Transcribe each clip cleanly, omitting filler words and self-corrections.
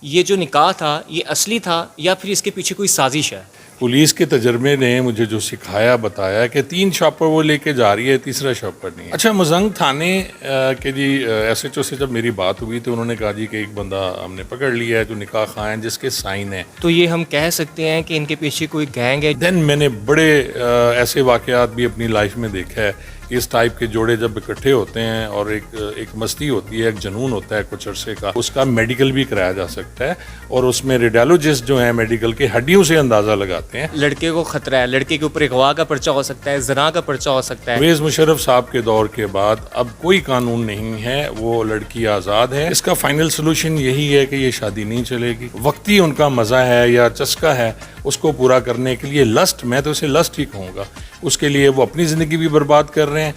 ये जो निकाह था ये असली था या फिर इसके पीछे कोई साजिश है? पुलिस के तजर्बे ने मुझे जो सिखाया बताया कि 3 शॉपर वो लेके जा रही है, तीसरा शॉपर नहीं है। अच्छा, मजंग थाने के जी SHO से जब मेरी बात हुई तो उन्होंने कहा जी कि एक बंदा हमने पकड़ लिया है जो निकाह खां है जिसके साइन है। तो ये हम कह सकते हैं कि इनके पीछे कोई गैंग है? देन मैंने बड़े ऐसे वाक़यात भी अपनी लाइफ में देखा है कि इस टाइप के जोड़े जब इकट्ठे होते हैं और एक मस्ती होती है, एक जुनून होता है कुछ अरसे का, उसका मेडिकल भी कराया जा सकता है और उसमें रेडियोलॉजिस्ट जो हैं मेडिकल के हड्डियों से अंदाज़ा लगाते हैं। लड़के को खतरा है, लड़के के ऊपर अगवा का पर्चा हो सकता है, ज़ना का पर्चा हो सकता है। परवेज़ मुशर्रफ साहब के दौर के बाद अब कोई कानून नहीं है, वो लड़की आज़ाद है। इसका फाइनल सोल्यूशन यही है कि ये शादी नहीं चलेगी। वक्ती उनका मज़ा है या चस्का है, उसको पूरा करने के लिए लस्ट, मैं तो उसे लस्ट ही कहूँगा, उसके लिए वो अपनी ज़िंदगी भी बर्बाद कर रहे हैं।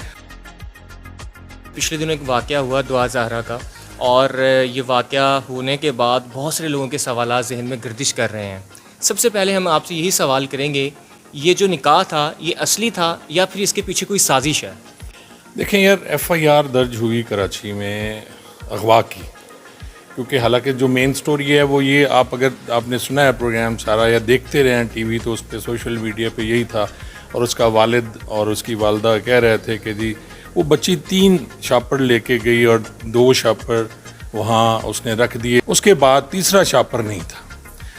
पिछले दिनों एक वाक़या हुआ दुआ ज़हरा का, और ये वाक़या होने के बाद बहुत सारे लोगों के सवालात ज़हन में गर्दिश कर रहे हैं। सबसे पहले हम आपसे यही सवाल करेंगे, ये जो निकाह था ये असली था या फिर इसके पीछे कोई साजिश है? देखें यार, FIR दर्ज हुई कराची में अगवा की, क्योंकि हालांकि जो मेन स्टोरी है वो ये, आप अगर आपने सुना है प्रोग्राम सारा या देखते रहे हैं TV, तो उस पर सोशल मीडिया पे यही था। और उसका वालिद और उसकी वालदा कह रहे थे कि जी वो बच्ची 3 शापर लेके गई और 2 शापर वहाँ उसने रख दिए, उसके बाद तीसरा शापर नहीं था।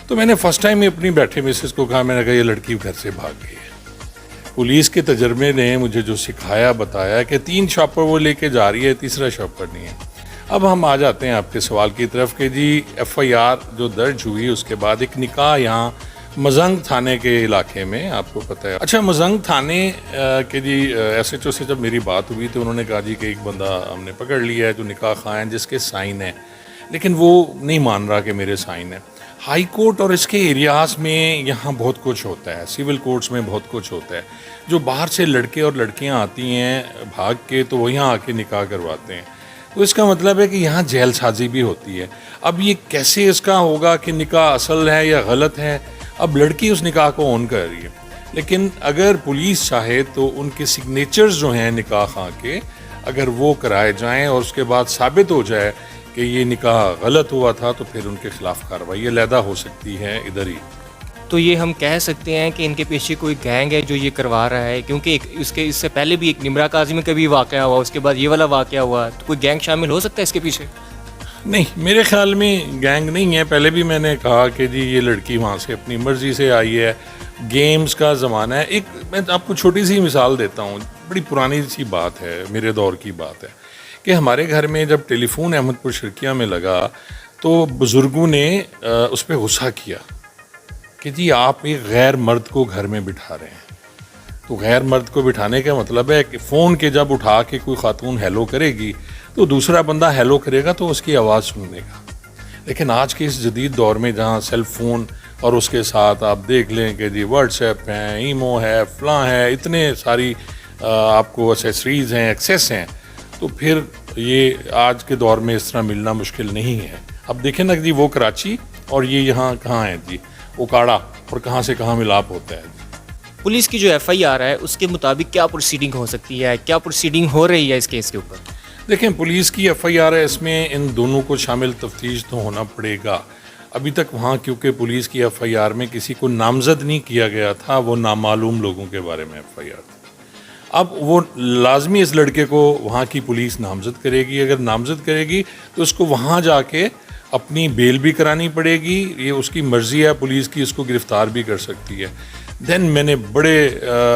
तो मैंने फर्स्ट टाइम ही अपनी बैठे मिसेस को कहा, मैंने कहा ये लड़की घर से भाग गई है। पुलिस के तजर्बे ने मुझे जो सिखाया बताया कि 3 शॉपर वो लेके जा रही है, तीसरा शॉपर नहीं है। अब हम आ जाते हैं आपके सवाल की तरफ कि जी FIR जो दर्ज हुई उसके बाद एक निकाह यहाँ मजंग थाने के इलाके में, आपको पता है। अच्छा, मजंग थाने के जी SHO से जब मेरी बात हुई तो उन्होंने कहा जी कि एक बंदा हमने पकड़ लिया है जो निकाह खां है जिसके साइन है, लेकिन वो नहीं मान रहा कि मेरे साइन है। हाई कोर्ट और इसके एरियाज़ में यहाँ बहुत कुछ होता है, सिविल कोर्ट्स में बहुत कुछ होता है। जो बाहर से लड़के और लड़कियाँ आती हैं भाग के, तो वो यहाँ आके निकाह करवाते हैं। तो इसका मतलब है कि यहाँ जेलसाजी भी होती है। अब ये कैसे इसका होगा कि निकाह असल है या गलत है? अब लड़की उस निकाह को ऑन कर रही है, लेकिन अगर पुलिस चाहे तो उनके सिग्नेचर्स जो हैं निकाह खां के, अगर वो कराए जाएं और उसके बाद साबित हो जाए कि ये निकाह गलत हुआ था, तो फिर उनके खिलाफ कार्रवाई अलहदा हो सकती है इधर ही। तो ये हम कह सकते हैं कि इनके पीछे कोई गैंग है जो ये करवा रहा है, क्योंकि इससे पहले भी एक निमरा काजी में कभी वाक़या हुआ, उसके बाद ये वाला वाक़या हुआ, तो कोई गैंग शामिल हो सकता है इसके पीछे? नहीं, मेरे ख्याल में गैंग नहीं है। पहले भी मैंने कहा कि जी ये लड़की वहाँ से अपनी मर्ज़ी से आई है, गेम्स का ज़माना है। एक मैं आपको छोटी सी मिसाल देता हूँ, बड़ी पुरानी सी बात है, मेरे दौर की बात है कि हमारे घर में जब टेलीफोन अहमदपुर शर्किया में लगा तो बुज़ुर्गों ने उस पर गुस्सा किया कि जी आप एक गैर मर्द को घर में बिठा रहे हैं। तो गैर मर्द को बिठाने का मतलब है कि फ़ोन के जब उठा के कोई खातून हेलो करेगी तो दूसरा बंदा हेलो करेगा तो उसकी आवाज़ सुनेगा। लेकिन आज के इस जदीद दौर में जहाँ सेल फ़ोन और उसके साथ आप देख लें कि जी व्हाट्सएप है, ईमो है, फ़लाँ है, इतने सारी आपको एसेसरीज़ हैं, एक्सेस हैं, तो फिर ये आज के दौर में इस तरह मिलना मुश्किल नहीं है। अब देखें ना जी, वो कराची और ये यहाँ कहाँ है जी, उकाड़ा, और कहाँ से कहाँ मिलाप होता है। पुलिस की जो FIR है उसके मुताबिक क्या प्रोसीडिंग हो सकती है, क्या प्रोसीडिंग हो रही है इस केस के ऊपर? देखें, पुलिस की FIR है, इसमें इन दोनों को शामिल तफ्तीश तो होना पड़ेगा। अभी तक वहाँ क्योंकि पुलिस की FIR में किसी को नामजद नहीं किया गया था, वो नामालूम लोगों के बारे में FIR थी। अब वो लाजमी इस लड़के को वहाँ की पुलिस नामजद करेगी। अगर नामजद करेगी तो उसको वहाँ जाके अपनी बेल भी करानी पड़ेगी, ये उसकी मर्ज़ी है, पुलिस की इसको गिरफ़्तार भी कर सकती है। देन मैंने बड़े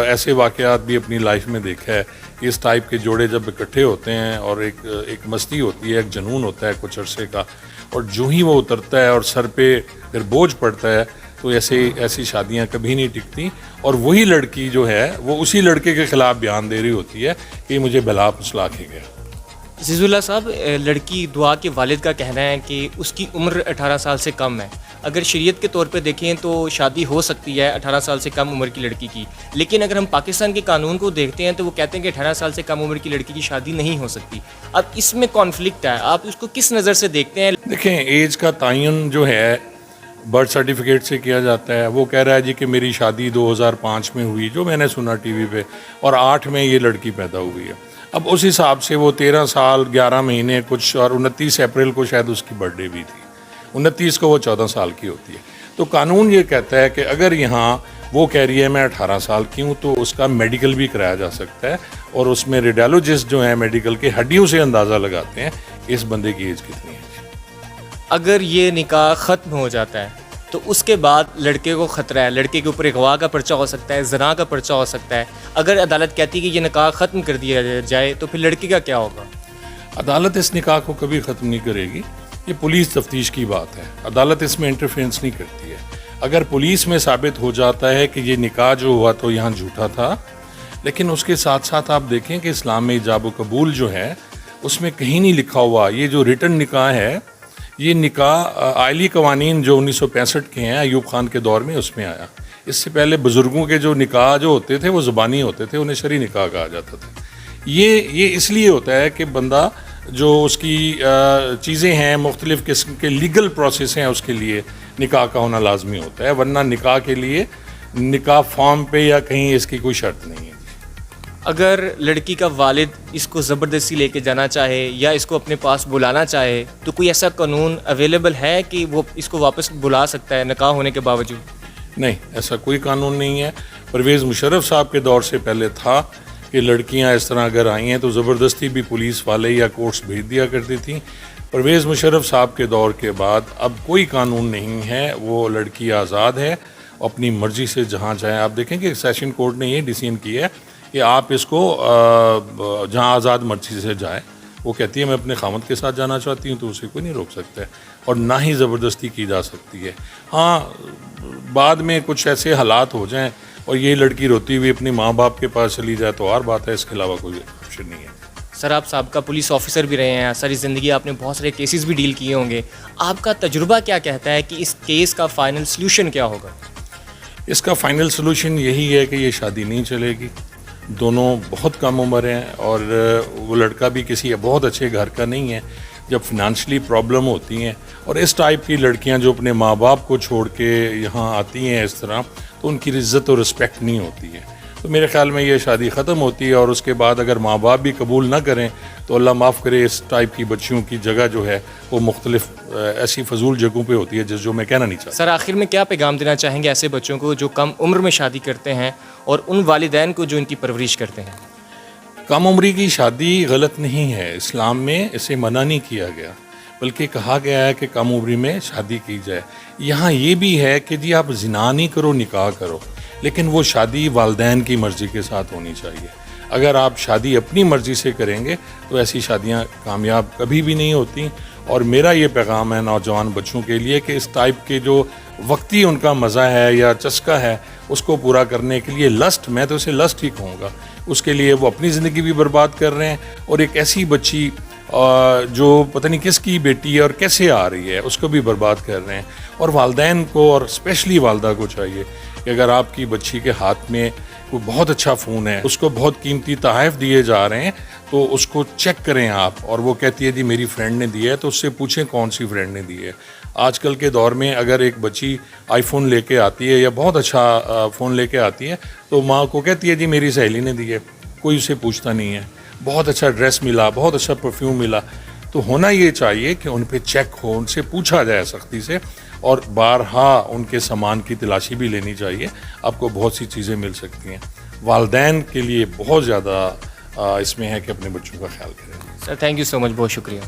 ऐसे वाक़यात भी अपनी लाइफ में देखा है कि इस टाइप के जोड़े जब इकट्ठे होते हैं और एक मस्ती होती है, एक जुनून होता है कुछ अरसे का, और जो ही वो उतरता है और सर पे फिर बोझ पड़ता है, तो ऐसी शादियां कभी नहीं टिकती। और वही लड़की जो है वो उसी लड़के के ख़िलाफ़ बयान दे रही होती है कि मुझे भला फुसला के गया। अज़ीज़ुल्लाह साहब, लड़की दुआ के वालिद का कहना है कि उसकी उम्र 18 साल से कम है। अगर शरीयत के तौर पे देखें तो शादी हो सकती है 18 साल से कम उम्र की लड़की की, लेकिन अगर हम पाकिस्तान के कानून को देखते हैं तो वो कहते हैं कि 18 साल से कम उम्र की लड़की की शादी नहीं हो सकती। अब इसमें कॉन्फ्लिक्ट है, आप उसको किस नज़र से देखते हैं? देखें, एज का तयन जो है बर्थ सर्टिफिकेट से किया जाता है। वो कह रहा है जी कि मेरी शादी 2005 में हुई, जो मैंने सुना TV पे, और 8 में ये लड़की पैदा हुई है। अब उस हिसाब से वो 13 साल 11 महीने कुछ, और 29 अप्रैल को शायद उसकी बर्थडे भी थी। 29 को वो 14 साल की होती है। तो कानून ये कहता है कि अगर यहाँ वो कह रही है मैं 18 साल की हूँ तो उसका मेडिकल भी कराया जा सकता है, और उसमें रेडियोलॉजिस्ट जो हैं मेडिकल के हड्डियों से अंदाज़ा लगाते हैं इस बंदे की एज कितनी है। अगर ये निकाह ख़त्म हो जाता है तो उसके बाद लड़के को ख़तरा है, लड़के के ऊपर अगवा का पर्चा हो सकता है, ज़ना का पर्चा हो सकता है। अगर अदालत कहती है कि ये निकाह ख़त्म कर दिया जाए तो फिर लड़के का क्या होगा? अदालत इस निकाह को कभी ख़त्म नहीं करेगी, ये पुलिस तफ्तीश की बात है, अदालत इसमें इंटरफेरेंस नहीं करती है। अगर पुलिस में साबित हो जाता है कि ये निकाह जो हुआ तो यहाँ झूठा था, लेकिन उसके साथ साथ आप देखें कि इस्लाम में इजाब व कबूल जो है उसमें कहीं नहीं लिखा हुआ ये जो रिटर्न निकाह है, ये निकाह आइली कवानीन जो 1965 के हैं अयूब खान के दौर में उसमें आया। इससे पहले बुज़ुर्गों के जो निकाह जो होते थे वो ज़ुबानी होते थे, उन्हें शरी निकाह कहा जाता था। ये इसलिए होता है कि बंदा जो उसकी चीज़ें हैं मुख्तलिफ़ किस्म के लीगल प्रोसेस हैं उसके लिए निकाह का होना लाजमी होता है, वरना निकाह के लिए निकाह फॉर्म पे या कहीं इसकी कोई शर्त नहीं है। अगर लड़की का वालिद इसको ज़बरदस्ती लेके जाना चाहे या इसको अपने पास बुलाना चाहे तो कोई ऐसा कानून अवेलेबल है कि वो इसको वापस बुला सकता है निकाह होने के बावजूद? नहीं, ऐसा कोई कानून नहीं है। परवेज़ मुशर्रफ साहब के दौर से पहले था कि लड़कियां इस तरह अगर आई हैं तो ज़बरदस्ती भी पुलिस वाले या कोर्ट्स भेज दिया करती थी। परवेज़ मुशर्रफ साहब के दौर के बाद अब कोई कानून नहीं है, वो लड़की आज़ाद है, अपनी मर्ज़ी से जहाँ जाए। आप देखें कि सेशन कोर्ट ने ये डिसीजन किया है कि आप इसको जहाँ आज़ाद मर्ज़ी से जाए। वो कहती है मैं अपने खामद के साथ जाना चाहती हूँ तो उसे कोई नहीं रोक सकता है, और ना ही ज़बरदस्ती की जा सकती है। हाँ, बाद में कुछ ऐसे हालात हो जाएं और ये लड़की रोती हुई अपने माँ बाप के पास चली जाए तो और बात है, इसके अलावा कोई ऑप्शन नहीं है। सर, आप साहब पुलिस ऑफिसर भी रहे हैं, सारी ज़िंदगी आपने बहुत सारे केसेस भी डील किए होंगे, आपका तजुर्बा क्या कहता है कि इस केस का फ़ाइनल सलूशन क्या होगा? इसका फ़ाइनल सलूशन यही है कि ये शादी नहीं चलेगी। दोनों बहुत कम उम्र हैं और वो लड़का भी किसी बहुत अच्छे घर का नहीं है। जब फिनंशियली प्रॉब्लम होती हैं और इस टाइप की लड़कियां जो अपने माँ बाप को छोड़ के यहाँ आती हैं इस तरह, तो उनकी इज़्ज़त और रिस्पेक्ट नहीं होती है। तो मेरे ख्याल में ये शादी ख़त्म होती है और उसके बाद अगर माँ बाप भी कबूल ना करें तो अल्लाह माफ़ करे, इस टाइप की बच्चियों की जगह जो है वो मुख्तलिफ ऐसी फजूल जगहों पे होती है जो मैं कहना नहीं चाहता। सर, आखिर में क्या पैगाम देना चाहेंगे ऐसे बच्चों को जो कम उम्र में शादी करते हैं और उन वालिदैन को जो इनकी परवरिश करते हैं? कम उम्री की शादी गलत नहीं है, इस्लाम में इसे मना नहीं किया गया, बल्कि कहा गया है कि कम उम्री में शादी की जाए। यहाँ ये भी है कि जी आप ज़िना नहीं करो, निकाह करो, लेकिन वो शादी वालिदैन की मर्ज़ी के साथ होनी चाहिए। अगर आप शादी अपनी मर्ज़ी से करेंगे तो ऐसी शादियाँ कामयाब कभी भी नहीं होती। और मेरा ये पैगाम है नौजवान बच्चों के लिए कि इस टाइप के जो वक्ती उनका मज़ा है या चस्का है उसको पूरा करने के लिए लस्ट, मैं तो इसे लस्ट ही कहूँगा, उसके लिए वो अपनी ज़िंदगी भी बर्बाद कर रहे हैं और एक ऐसी बच्ची जो पता नहीं किसकी बेटी है और कैसे आ रही है उसको भी बर्बाद कर रहे हैं। और वालिदैन को और स्पेशली वालदा को चाहिए कि अगर आपकी बच्ची के हाथ में कोई बहुत अच्छा फ़ोन है, उसको बहुत कीमती तोहफ़े दिए जा रहे हैं, तो उसको चेक करें आप, और वो कहती है जी मेरी फ्रेंड ने दिया है, तो उससे पूछें कौन सी फ्रेंड ने दी है। आजकल के दौर में अगर एक बच्ची आईफोन लेके आती है या बहुत अच्छा फ़ोन लेके आती है तो माँ को कहती है जी मेरी सहेली ने दी है, कोई उसे पूछता नहीं है। बहुत अच्छा ड्रेस मिला, बहुत अच्छा परफ्यूम मिला, तो होना ये चाहिए कि उन पे चेक हो, उनसे पूछा जाए सख्ती से, और बारहा उनके सामान की तलाशी भी लेनी चाहिए। आपको बहुत सी चीज़ें मिल सकती हैं। वालिदैन के लिए बहुत ज़्यादा इसमें है कि अपने बच्चों का ख्याल करें। Sir, thank you so much, बहुत शुक्रिया।